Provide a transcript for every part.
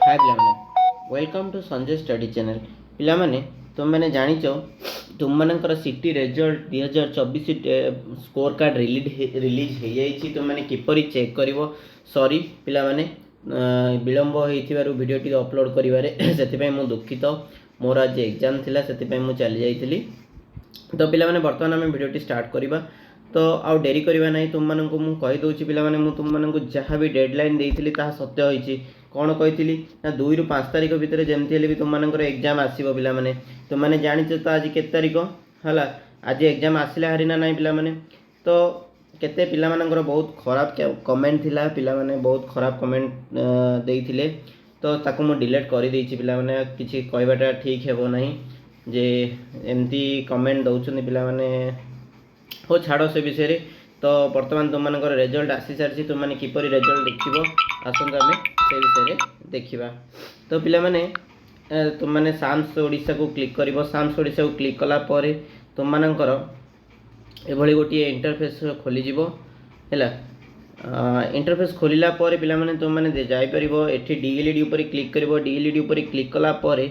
हाय पिलामाने welcome to Sanjay study channel पिलामाने तुम मैंने जानिच तुम मानकर city result 2024 score card release हो जाइए तुम मैंने किपरि चेक कर सॉरी पिलामाने विलंब होइथिबारु वीडियो टी अपलोड करिवारे सेतिपई मु दुखित मोर आज एग्जाम थिला सेतिपई मु चली जाइथिली तो पिलामाने वर्तमान आम वीडियो स्टार्ट करवा तो आउ डेरी करवा ना तुम मानक मुझे कहीदे पिलामाने मु तुम मानक जहाँ भी डेडलाइन देइथिली ताहा सत्य होइछि कौन कही ना 2 ରୁ 5 तारिख भितर जमती हेल्ले भी तुम मानकर एग्जाम आसो पिलामाने तुमने जानिच तो आज के तारिख है आज एग्जाम आसला हारी ना नहीं पिलामाने तो केते पिलामानकर बहुत खराब कमेंट थिला पिलामाने बहुत खराब कमेंट देइथिले तो ताकू मु डिलीट कर देइछि पिलामाने किछि कहबाटा ठीक हेबो नहीं जे एमती कमेंट दउछन पिलामाने हो छाड़ से विषय तो बर्तमान तुम मानकर रिजल्ट आसी सारी तुमने किपरि रिजल्ट देखिबो आसंत आमे से विषय देखा तो पिलामाने तुम मैंने साम्स ओडिशा को क्लिक कर साम्स ओडिशा को क्लिक कला परे तुम मानकर एभली गोटे इंटरफेस खोलीजिवो हैला इंटरफेस खोलिला परे पिलामाने तुम मैंने जापर ये डीएलईडी ऊपर क्लिक कर डीएलईडी ऊपर क्लिक कला परे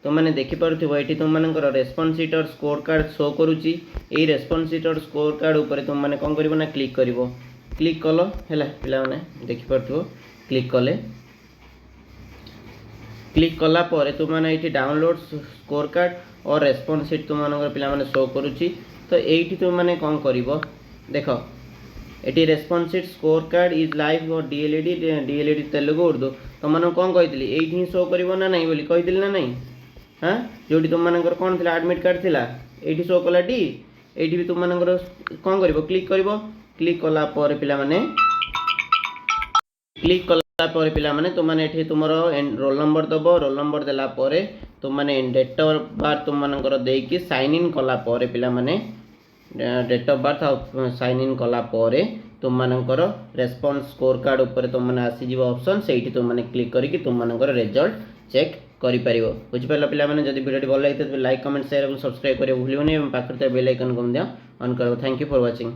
तुमने देखिपो ये तुम मानकर रेस्पॉन्स शीट और स्कोर कार्ड शो करुच्ची यही रेस्पॉन्स शीट और स्कोर कार्ड ऊपर तुम मैंने कौन कर क्लिक कर क्लिक कल है पिलामाने देखिपो क्लिक कले क्लिक कला परे तुम मैंने ये डाउनलोड स्कोर कार्ड और रेस्पॉन्स शीट तुम मानकर पिलामाने शो करुच्ची तो ये तुम मैंने कौन कर देख ये response sheet score card is live और डीएलईडी तेलुगु उर्दू तुम मैंने कौन कही ये शो कर ना नहीं बोली कही ना नहीं हाँ जो तुम मानकर कौन थी आडमिट कार्ड थी ये शो कला टी ये भी तुम मानकर कौन कर क्लिक कला पिलामाने क्लिक कला पिलामाने तुमने तुम रोल नंबर दब रोल नंबर देला परे तुमने डेट ऑफ बर्थ तुम मानकर देकी साइन इन कला परे पिलामाने date of birth sign in कला परे तुम मानकर रेस्पॉन्स स्कोर कार्ड ऊपर तुम मैंने आसीज ऑप्शन से तुम मैंने क्लिक करके तुम मानकर रिजल्ट चेक करिपार बुझिपार पिलामाने जदि वीडियो भल लगी लाइक कमेंट शेयर और सब्सक्राइब करियो भूलियोनी पाखरे बेल आइकन को ऑन कर थैंक यू फॉर वाचिंग।